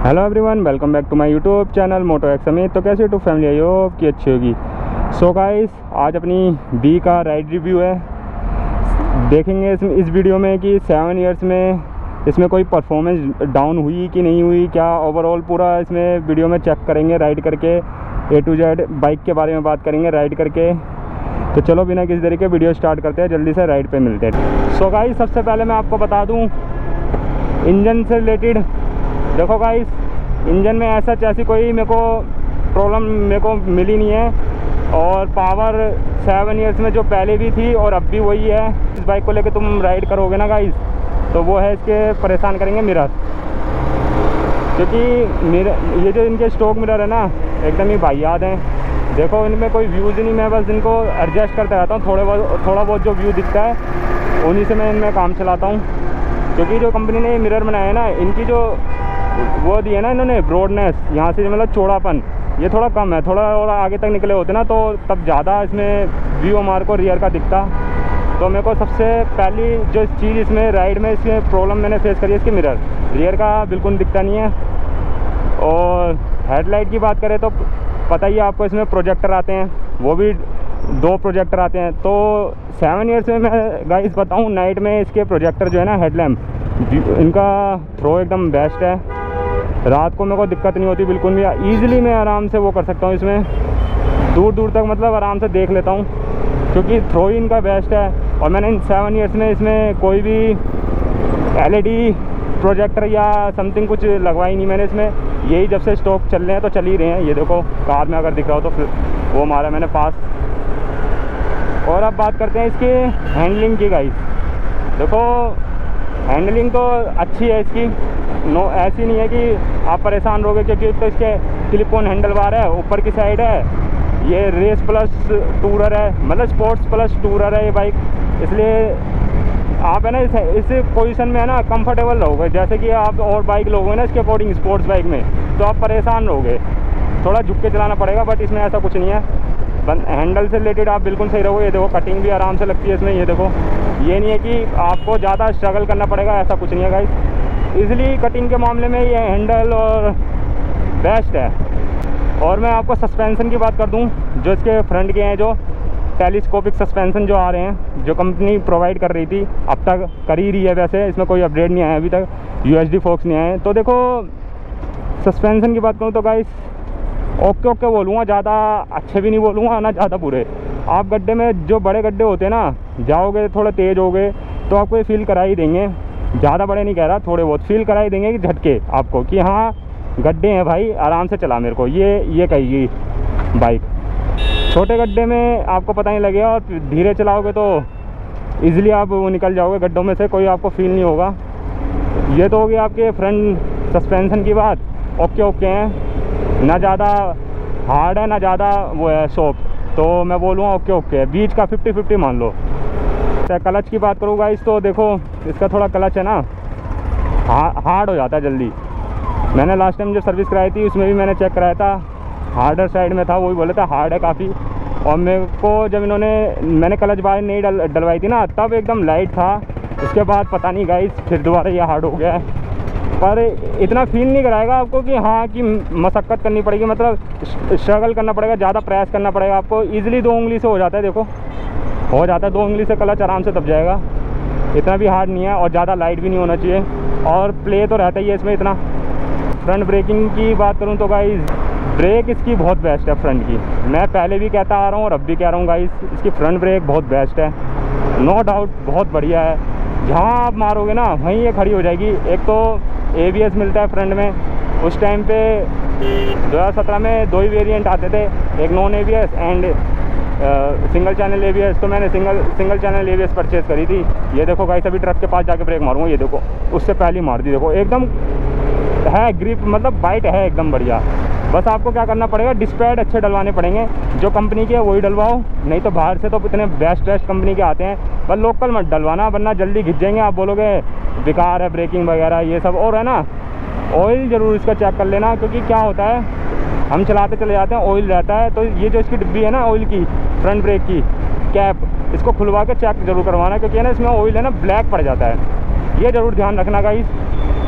Hello everyone, welcome back to my YouTube channel Moto X Samit. तो कैसे YouTube family I hope कि अच्छी होगी। सो गाइस, आज अपनी बी का राइड रिव्यू है। देखेंगे इस वीडियो में कि 7 इयर्स में इसमें कोई परफॉर्मेंस डाउन हुई कि नहीं हुई, क्या ओवरऑल पूरा इसमें वीडियो में चेक करेंगे राइड करके। A to Z बाइक के बारे में बात करेंगे राइड करके। तो चलो बिना किसी तरीके वीडियो स्टार्ट करते हैं, जल्दी से राइड पे मिलते हैं। सो गाइस, सबसे पहले मैं आपको बता दूँ इंजन से रिलेटेड। देखो गाइस, इंजन में ऐसी कोई मेरे को प्रॉब्लम मिली नहीं है। और पावर 7 इयर्स में जो पहले भी थी और अब भी वही है। इस बाइक को लेके तुम राइड करोगे ना गाइस, तो वो है इसके परेशान करेंगे मिरर। क्योंकि मिरर, ये जो इनके स्टॉक मिरर है ना, एकदम ही वाहियात हैं। देखो, इनमें कोई व्यूज़ ही नहीं, मैं बस इनको एडजस्ट करते रहता हूँ। थोड़ा बहुत जो व्यू दिखता है उन्हीं से मैं इनमें काम चलाता हूँ। क्योंकि जो कंपनी ने मिरर बनाया है ना, इनकी जो वो दी है ना इन्होंने ब्रॉडनेस, यहाँ से मतलब चौड़ापन ये थोड़ा कम है। थोड़ा और आगे तक निकले होते ना तो तब ज़्यादा इसमें व्यू हमारे को रियर का दिखता। तो मेरे को सबसे पहली जो चीज़ इसमें राइड में इसमें प्रॉब्लम मैंने फेस करी है, इसके मिरर रियर का बिल्कुल दिखता नहीं है। और हेडलाइट की बात करें तो पता ही है आपको, इसमें प्रोजेक्टर आते हैं, वो भी 2 प्रोजेक्टर आते हैं। तो 7 इयर्स में मैं गाइस बताऊँ, नाइट में इसके प्रोजेक्टर जो है ना, हेडलैम्प, इनका थ्रो एकदम बेस्ट है। रात को मेरे को दिक्कत नहीं होती बिल्कुल भी। ईज़िली मैं आराम से वो कर सकता हूँ, इसमें दूर दूर तक मतलब आराम से देख लेता हूँ, क्योंकि थ्रो इनका बेस्ट है। और मैंने इन 7 इयर्स में इसमें कोई भी LED प्रोजेक्टर या समथिंग कुछ लगवाई नहीं मैंने इसमें। यही जब से स्टॉक चल रहे हैं तो चल ही रहे हैं। ये देखो, कार में अगर दिख रहा हो तो फिर वो मारा मैंने पास। और अब बात करते हैं इसके हैंडलिंग की गाइस। देखो, हैंडलिंग तो अच्छी है इसकी, ऐसी नहीं है कि आप परेशान रहोगे, क्योंकि तो इसके क्लिप ऑन हैंडल बार है, ऊपर की साइड है। ये रेस प्लस टूरर है, मतलब स्पोर्ट्स प्लस टूरर है ये बाइक। इसलिए आप है ना इस पोजीशन में है ना कंफर्टेबल रहोगे। जैसे कि आप और बाइक लोगे ना इसके अकॉर्डिंग स्पोर्ट्स बाइक में, तो आप परेशान रहोगे, थोड़ा झुक के चलाना पड़ेगा। बट इसमें ऐसा कुछ नहीं है, हैंडल से रिलेटेड आप बिल्कुल सही रहोगे। ये देखो, कटिंग भी आराम से लगती है इसमें। ये देखो, ये नहीं है कि आपको ज़्यादा स्ट्रगल करना पड़ेगा, ऐसा कुछ नहीं है गाइस। ईज़िली कटिंग के मामले में ये हैंडल और बेस्ट है। और मैं आपको सस्पेंसन की बात कर दूं, जो इसके फ्रंट के हैं, जो टेलीस्कोपिक सस्पेंसन जो आ रहे हैं, जो कंपनी प्रोवाइड कर रही थी, अब तक कर ही रही है। वैसे इसमें कोई अपडेट नहीं आया अभी तक, USD फोक्स नहीं आए। तो देखो, सस्पेंसन की बात करूँ तो गाइस ओके बोलूँगा, ज़्यादा अच्छे भी नहीं बोलूँगा ना ज़्यादा बुरे। आप गड्ढे में, जो बड़े गड्ढे होते हैं ना, जाओगे थोड़े तेज़ हो गए तो आपको ये फील करा ही देंगे। ज़्यादा बड़े नहीं कह रहा, थोड़े बहुत फील करा ही देंगे कि झटके आपको, कि हाँ गड्ढे हैं भाई, आराम से चला मेरे को, ये कहेगी बाइक। छोटे गड्ढे में आपको पता नहीं लगेगा, और धीरे चलाओगे तो ईज़िली आप वो निकल जाओगे गड्ढों में से, कोई आपको फील नहीं होगा। ये तो होगी आपके फ्रंट सस्पेंसन की बात। ओके हैं, ना ज़्यादा हार्ड है ना ज़्यादा वो है सॉफ्ट, तो मैं बोलूँगा ओके बीच का 50-50 मान लो। क्लच की बात करूँ गाइस, तो देखो इसका थोड़ा क्लच है ना हार्ड हो जाता है जल्दी। मैंने लास्ट टाइम जो सर्विस कराई थी उसमें भी मैंने चेक कराया था, हार्डर साइड में था, वही बोले था हार्ड है काफ़ी। और मेरे को जब मैंने क्लच बार नहीं डलवाई थी ना, तब एकदम लाइट था। उसके बाद पता नहीं गाइस, फिर दोबारा ये हार्ड हो गया है। पर इतना फील नहीं कराएगा आपको कि हाँ कि मशक्क़त करनी पड़ेगी, मतलब स्ट्रगल करना पड़ेगा, ज़्यादा प्रयास करना पड़ेगा आपको। ईज़िली 2 उंगली से हो जाता है। देखो, हो जाता है 2 उंगली से क्लच आराम से दब जाएगा। इतना भी हार्ड नहीं है और ज़्यादा लाइट भी नहीं होना चाहिए। और प्ले तो रहता ही है इसमें इतना। फ्रंट ब्रेकिंग की बात करूँ तो गाइस, ब्रेक इसकी बहुत बेस्ट है फ्रंट की। मैं पहले भी कहता आ रहा हूँ और अब भी कह रहा हूँ गाइस, इसकी फ्रंट ब्रेक बहुत बेस्ट है, नो डाउट बहुत बढ़िया है। जहाँ आप मारोगे ना वहीं ये खड़ी हो जाएगी। एक तो ABS मिलता है फ्रंट में। उस टाइम पे 2017 में 2 ही वेरिएंट आते थे, एक non ABS and single channel ABS। तो मैंने सिंगल चैनल ABS परचेज़ करी थी। ये देखो गाइस, अभी ट्रक के पास जाके ब्रेक मारूंगा, ये देखो उससे पहले ही मार दी। देखो एकदम है ग्रिप, मतलब बाइट है एकदम बढ़िया। बस आपको क्या करना पड़ेगा, डिस्पैड अच्छे डलवाने पड़ेंगे, जो कंपनी के वही डलवाओ। नहीं तो बाहर से तो इतने बेस्ट कंपनी के आते हैं, पर लोकल मत डलवाना, वरना जल्दी घिस जाएंगे। आप बोलोगे बेकार है ब्रेकिंग वगैरह ये सब। और है ना, ऑयल ज़रूर इसका चेक कर लेना, क्योंकि क्या होता है, हम चलाते चले जाते हैं, ऑयल रहता है। तो ये जो इसकी डिब्बी है ना ऑयल की, फ्रंट ब्रेक की कैप, इसको खुलवा के चेक ज़रूर करवाना, क्योंकि है ना इसमें ऑयल है ना ब्लैक पड़ जाता है। ये ज़रूर ध्यान रखना गाइस।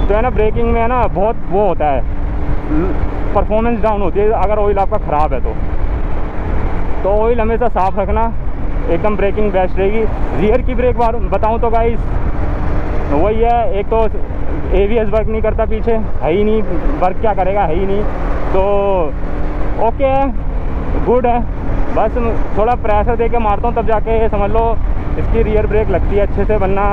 तो है ना ब्रेकिंग में है ना बहुत वो होता है, परफॉर्मेंस डाउन होती है अगर ऑयल आपका ख़राब है तो ऑयल हमेशा साफ़ रखना, एकदम ब्रेकिंग बेस्ट रहेगी। रियर की ब्रेक बार बताऊँ तो गाइस वही है, एक तो ABS वर्क नहीं करता, पीछे है ही नहीं, वर्क क्या करेगा, है ही नहीं, तो ओके है, गुड है। बस थोड़ा प्रेशर दे के मारता हूँ तब जाके समझ लो इसकी रियर ब्रेक लगती है अच्छे से, वरना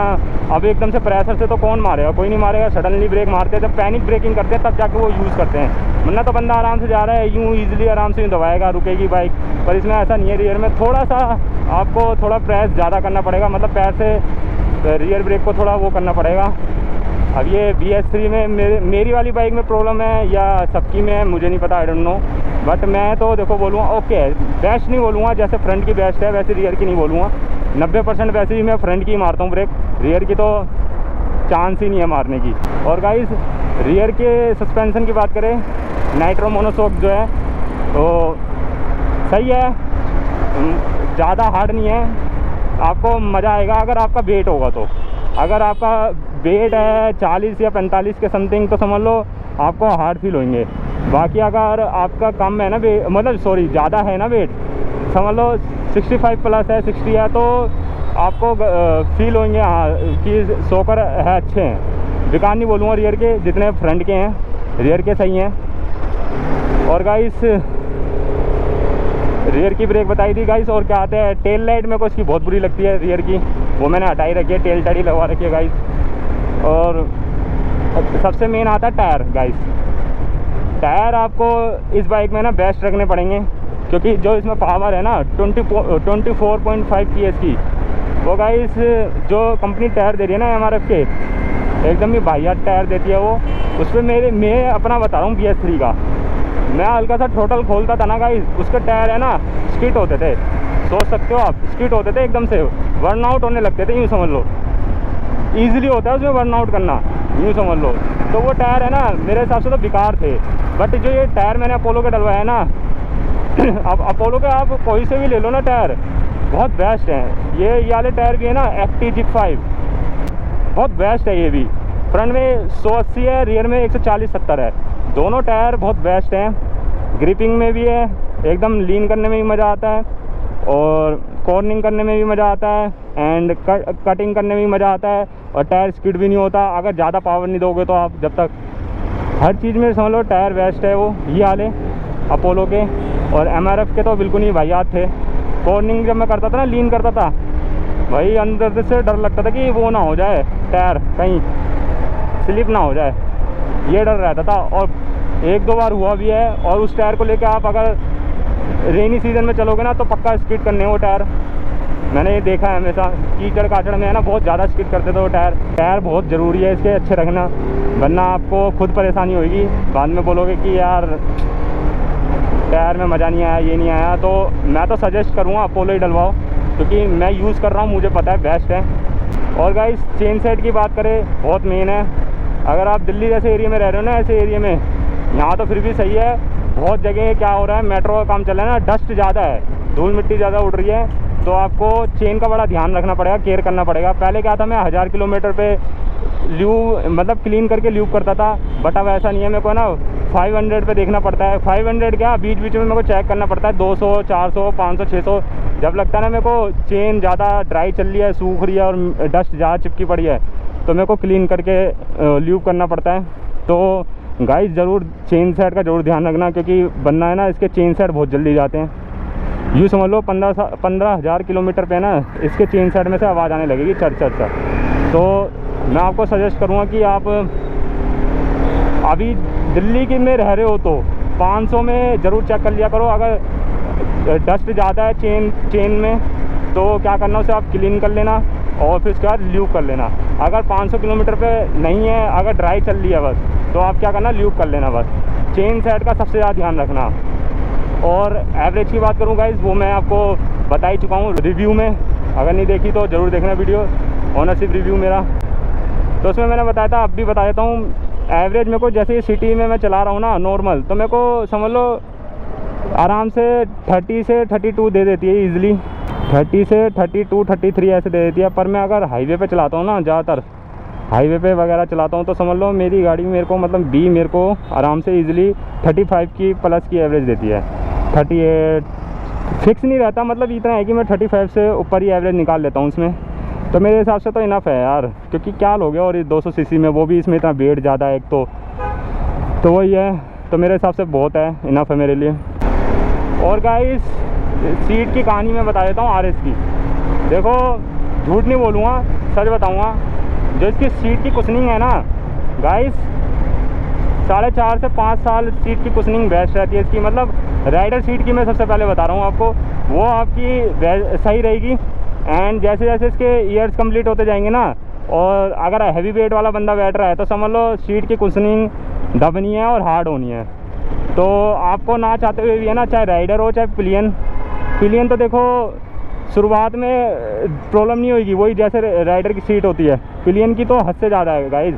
अब एकदम से प्रेशर से तो कौन मारेगा, कोई नहीं मारेगा। सडनली ब्रेक मारते हैं, जब पैनिक ब्रेकिंग करते हैं तब जाके वो यूज़ करते हैं, वरना तो बंदा आराम से जा रहा है यूँ ईजिली आराम से यूँ दबाएगा, रुकेगी बाइक। पर इसमें ऐसा नहीं है, रियर में थोड़ा सा आपको थोड़ा प्रेस ज़्यादा करना पड़ेगा, मतलब पैर से रियर ब्रेक को थोड़ा वो करना पड़ेगा। अब ये BS3 में मेरी वाली बाइक में प्रॉब्लम है या सबकी में है मुझे नहीं पता, आई डोंट नो, बट मैं तो देखो बोलूँगा ओके है, बेस्ट नहीं बोलूँगा, जैसे फ्रंट की बेस्ट है वैसे रियर की नहीं बोलूँगा। 90% वैसे ही मैं फ्रंट की मारता हूँ ब्रेक, रियर की तो चांस ही नहीं है मारने की। और गाइस रियर के सस्पेंशन की बात करें, नाइट्रो मोनोशॉक जो है तो सही है, ज़्यादा हार्ड नहीं है, आपको मज़ा आएगा अगर आपका वेट होगा तो। अगर आपका वेट है 40 या 45 के समथिंग तो समझ लो आपको हार्ड फील होंगे। बाकी अगर आपका कम है ना मतलब सॉरी ज़्यादा है ना वेट, समझ लो 65 प्लस है, 60 है, तो आपको फील होंगे हाँ कि सोकर है अच्छे हैं। बेकार नहीं बोलूँगा रियर के, जितने फ्रंट के हैं रियर के सही हैं। और गाइस रियर की ब्रेक बताई थी गाइस, और क्या आते हैं टेल लाइट मेरे को इसकी बहुत बुरी लगती है रियर की, वो मैंने हटाई रखी है, टेल टड़ी लगवा रखी है गाइस। और सबसे मेन आता है टायर गाइस, टायर आपको इस बाइक में ना बेस्ट रखने पड़ेंगे, क्योंकि जो इसमें पावर है ना 24.5 PS की, वो गाइस जो कंपनी टायर दे रही है ना MRF के, एकदम ही वाहियात टायर देती है वो। उस पर मैं अपना बता रहा हूँ BS3 का, मैं हल्का सा टोटल खोलता था ना गाइस, उसके टायर है ना स्किट होते थे, सोच सकते हो आप, स्किट होते थे एकदम से, बर्न आउट होने लगते थे, यूँ समझ लो ईजिली होता है उसमें बर्न आउट करना, यूँ समझ लो। तो वो टायर है ना मेरे हिसाब से तो बेकार थे, बट जो ये टायर मैंने अपोलो के डलवाया है ना अब अपोलो के आप कोई से भी ले लो ना टायर, बहुत बेस्ट हैं। ये वाले टायर भी है ना FT Zip 5, बहुत बेस्ट है ये भी। फ्रंट में 180 है, रियर में 140-70 है, दोनों टायर बहुत बेस्ट हैं। ग्रिपिंग में भी है, एकदम लीन करने में भी मज़ा आता है, और कॉर्निंग करने में भी मज़ा आता है, एंड कटिंग करने में भी मज़ा आता है, और टायर स्किड भी नहीं होता अगर ज़्यादा पावर नहीं दोगे तो आप। जब तक हर चीज़ में समझ लो टायर बेस्ट है वो, ये वाले अपोलो के। और MRF के तो बिल्कुल ही वाहियात थे। कॉर्निंग जब मैं करता था ना, लीन करता था, भाई अंदर से डर लगता था कि वो ना हो जाए टायर कहीं स्लिप ना हो जाए, ये डर रहता था। और 1-2 बार हुआ भी है। और उस टायर को लेकर आप अगर रेनी सीज़न में चलोगे ना तो पक्का स्किड करने वो टायर, मैंने ये देखा है हमेशा। कीचड़ काचड़ में है ना बहुत ज़्यादा स्किड करते थे वो टायर। टायर बहुत ज़रूरी है इसके अच्छे रखना, वरना आपको खुद परेशानी होगी, बाद में बोलोगे कि यार टायर में मज़ा नहीं आया, ये नहीं आया। तो मैं तो सजेस्ट करूँगा अपोलो ही डलवाओ, क्योंकि मैं यूज़ कर रहा हूँ, मुझे पता है बेस्ट है। और गाइस चेन सेट की बात करें, बहुत मेन है। अगर आप दिल्ली जैसे एरिया में रह रहे हो ना, ऐसे एरिया में, यहाँ तो फिर भी सही है, बहुत जगह क्या हो रहा है, मेट्रो का काम चल रहा है ना, डस्ट ज़्यादा है, धूल मिट्टी ज़्यादा उड़ रही है, तो आपको चेन का बड़ा ध्यान रखना पड़ेगा, केयर करना पड़ेगा। पहले क्या था, मैं 1000 किलोमीटर पे ल्यूब मतलब क्लीन करके ल्यूब करता था, बट अब ऐसा नहीं है। मेरे को ना 500 पे देखना पड़ता है। 500 क्या, बीच बीच में मेरे को चेक करना पड़ता है, 200, 400, 500, 600। जब लगता है ना मेरे को चेन ज़्यादा ड्राई चल रही है, सूख रही है और डस्ट ज़्यादा चिपकी पड़ी है, तो मेरे को क्लीन करके ल्यूब करना पड़ता है। तो गाइस ज़रूर चेन सेट का ज़रूर ध्यान रखना, क्योंकि बनना है ना इसके चेन सेट बहुत जल्दी जाते हैं। यूँ समझ लो 15,000 किलोमीटर पे ना इसके चेन सेट में से आवाज़ आने लगेगी, चर चर चर। तो मैं आपको सजेस्ट करूँगा कि आप अभी दिल्ली के में रह रहे हो तो 500 में ज़रूर चेक कर लिया करो। अगर डस्ट ज़्यादा है चेन में तो क्या करना, उसे आप क्लीन कर लेना और फिर उसके बाद ल्यूब कर लेना। अगर 500 किलोमीटर पे नहीं है, अगर ड्राई चल रही है बस, तो आप क्या करना, ल्यूब कर लेना बस। चेन सेट का सबसे ज़्यादा ध्यान रखना। और एवरेज की बात करूँ गाइस, वो मैं आपको बता ही चुका हूँ रिव्यू में, अगर नहीं देखी तो ज़रूर देखना वीडियो, ऑनरशिप रिव्यू मेरा। तो उसमें मैंने बताया था, अब भी बता देता हूँ। एवरेज मेरे को जैसे सिटी में मैं चला रहा हूँ ना नॉर्मल, तो मेरे को समझ लो आराम से 30 से 32 दे देती है ईज़िली, 30 से 32, 33 ऐसे दे देती है। पर मैं अगर हाईवे पे चलाता हूँ ना ज़्यादातर, हाईवे पे वगैरह चलाता हूँ तो समझ लो मेरी गाड़ी मेरे को मतलब बी मेरे को आराम से इजीली 35 की प्लस की एवरेज देती है। 38 फिक्स नहीं रहता, मतलब इतना है कि मैं 35 से ऊपर ही एवरेज निकाल लेता हूँ उसमें। तो मेरे हिसाब से तो इनफ है यार, क्योंकि क्या लोगे और इस 200 सीसी में, वो भी इसमें इतना वेट ज़्यादा है एक तो वही है। तो मेरे हिसाब से बहुत है, इनफ है मेरे लिए। और गाइस सीट की कहानी मैं बता देता हूँ RS की। देखो झूठ नहीं बोलूँगा, सच बताऊँगा, जो इसकी सीट की कुशनिंग है ना गाइस, 4.5 से 5 साल सीट की कुशनिंग बेस्ट रहती है इसकी। मतलब राइडर सीट की मैं सबसे पहले बता रहा हूँ आपको, वो आपकी सही रहेगी। एंड जैसे जैसे इसके ईयर्स कंप्लीट होते जाएंगे ना, और अगर हैवी वेट वाला बंदा बैठ रहा है तो समझ लो सीट की कुशनिंग दबनी है और हार्ड होनी है। तो आपको ना चाहते हुए भी है ना, चाहे राइडर हो चाहे पिलियन तो देखो शुरुआत में प्रॉब्लम नहीं होगी, वही जैसे राइडर की सीट होती है। पिलियन की तो हद से ज़्यादा है गाइस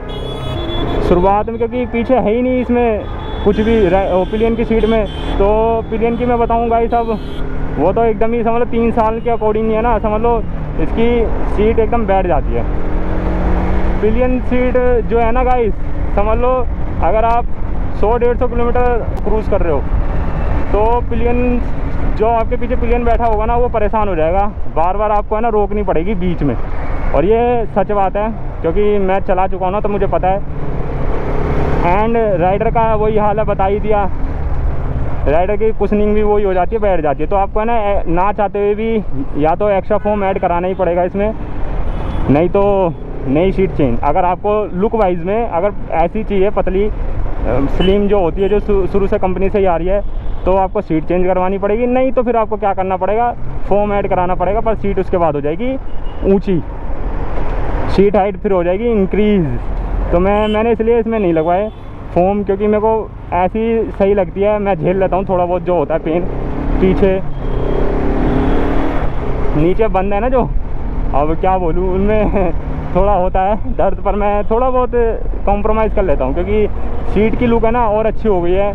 शुरुआत में, क्योंकि पीछे है ही नहीं इसमें कुछ भी पिलियन की सीट में। तो पिलियन की मैं बताऊँ गाइस, अब वो तो एकदम ही समझ लो 3 साल के अकॉर्डिंग है ना, समझ लो इसकी सीट एकदम बैठ जाती है। पिलियन सीट जो है ना गाइस, समझ लो अगर आप 100-150 किलोमीटर क्रूज़ कर रहे हो तो पिलियन जो आपके पीछे पिलियन बैठा होगा ना, वो परेशान हो जाएगा, बार बार आपको है ना रोकनी पड़ेगी बीच में। और ये सच बात है, क्योंकि मैं चला चुका हूँ ना, तो मुझे पता है। एंड राइडर का वही हाल है, बता ही दिया, राइडर की कुशनिंग भी वही हो जाती है, बैठ जाती है। तो आपको है ना चाहते हुए भी या तो एक्स्ट्रा फोम ऐड कराना ही पड़ेगा इसमें, नहीं तो नई सीट चेंज। अगर आपको लुक वाइज में अगर ऐसी चाहिए पतली स्लिम जो होती है, जो शुरू से कंपनी से ही आ रही है, तो आपको सीट चेंज करवानी पड़ेगी। नहीं तो फिर आपको क्या करना पड़ेगा, फोम ऐड कराना पड़ेगा, पर सीट उसके बाद हो जाएगी ऊंची, सीट हाइट फिर हो जाएगी इंक्रीज़। तो मैंने इसलिए इसमें नहीं लगवाए फोम, क्योंकि मेरे को ऐसी सही लगती है, मैं झेल लेता हूँ थोड़ा बहुत जो होता है पेन पीछे नीचे बंद है ना जो, अब क्या बोलूँ, उनमें थोड़ा होता है दर्द, पर मैं थोड़ा बहुत कॉम्प्रोमाइज़ कर लेता हूँ, क्योंकि सीट की लुक है ना और अच्छी हो गई है,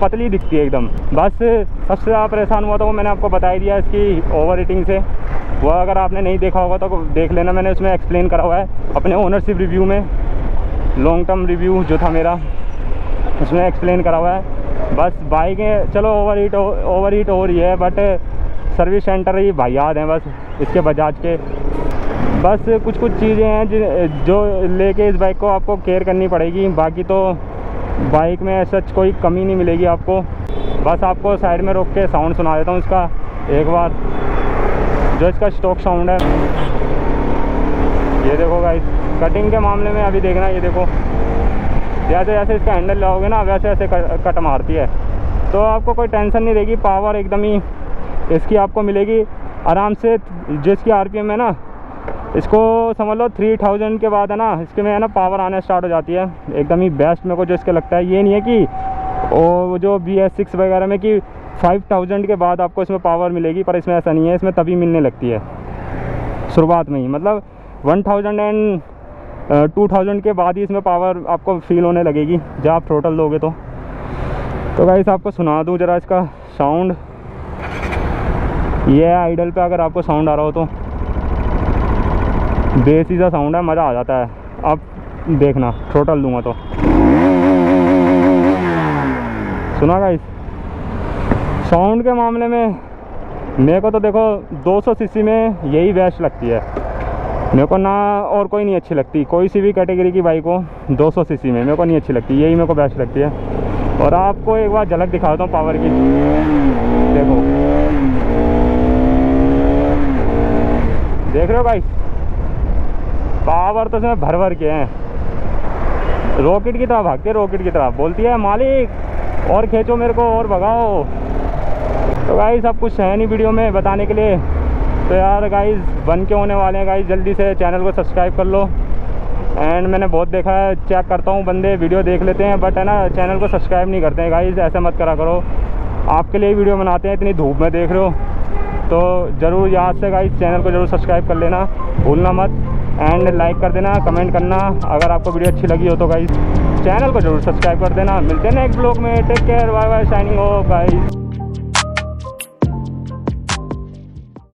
पतली दिखती है एकदम। बस सबसे ज़्यादा परेशान हुआ था वो मैंने आपको बता ही दिया इसकी ओवर हीटिंग से। वो अगर आपने नहीं देखा होगा तो देख लेना, मैंने उसमें एक्सप्लेन करा हुआ है अपने ओनरशिप रिव्यू में, लॉन्ग टर्म रिव्यू जो था मेरा, उसमें एक्सप्लेन करा हुआ है। बस बाइकें चलो ओवर हीट हो रही है, बट सर्विस सेंटर ही भाइयाद हैं बस इसके बजाज के। बस कुछ चीज़ें हैं जो लेके इस बाइक को आपको केयर करनी पड़ेगी, बाकी तो बाइक में सच कोई कमी नहीं मिलेगी आपको। बस आपको साइड में रोक के साउंड सुना देता हूँ इसका एक बार, जो इसका स्टॉक साउंड है। ये देखो गाइस, कटिंग के मामले में अभी देखना, ये देखो जैसे जैसे इसका हैंडल लाओगे ना वैसे वैसे कट मारती है, तो आपको कोई टेंशन नहीं रहेगी। पावर एकदम ही इसकी आपको मिलेगी आराम से। जो इसकी RPM है ना, इसको समझ लो 3000 के बाद है ना, इसके में है ना पावर आना स्टार्ट हो जाती है एकदम ही बेस्ट मेरे को जो इसके लगता है। ये नहीं है कि वो जो BS6 वगैरह में कि 5000 के बाद आपको इसमें पावर मिलेगी, पर इसमें ऐसा नहीं है, इसमें तभी मिलने लगती है शुरुआत में ही, मतलब 1000 एंड 2000 के बाद ही इसमें पावर आपको फील होने लगेगी जब आप थ्रोटल दोगे तो। गाइस आपको सुना दूँ ज़रा इसका साउंड, ये है आइडल पे, अगर आपको साउंड आ रहा हो तो बेसी सा साउंड है, मज़ा आ जाता है। अब देखना थ्रोटल दूंगा तो सुना गाइस। साउंड के मामले में मेरे को तो देखो 200 सीसी में यही बेस्ट लगती है मेरे को, ना और कोई नहीं अच्छी लगती, कोई सी भी कैटेगरी की बाइक हो 200 सीसी में मेरे को नहीं अच्छी लगती, यही मेरे को बेस्ट लगती है। और आपको एक बार झलक दिखाता हूँ पावर की, देखो देख रहे हो गाइस, पावर तो इसमें भर के हैं, रॉकेट की तरह भागती है, रॉकेट की तरह बोलती है मालिक और खींचो मेरे को और भगाओ। तो गाइस सब कुछ है नहीं वीडियो में बताने के लिए, तो यार गाइस बन के होने वाले हैं गाइस, जल्दी से चैनल को सब्सक्राइब कर लो। एंड मैंने बहुत देखा है, चेक करता हूँ बंदे वीडियो देख लेते हैं बट है ना चैनल को सब्सक्राइब नहीं करते हैं गाइस, ऐसा मत करा करो। आपके लिए वीडियो बनाते हैं, इतनी धूप में देख रहे हो तो ज़रूर याद से गाइस चैनल को ज़रूर सब्सक्राइब कर लेना, भूलना मत। एंड लाइक कर देना, कमेंट करना, अगर आपको वीडियो अच्छी लगी हो तो गाइस चैनल को ज़रूर सब्सक्राइब कर देना। मिलते हैं नेक्स्ट ब्लॉग में, take care, bye bye, signing off guys.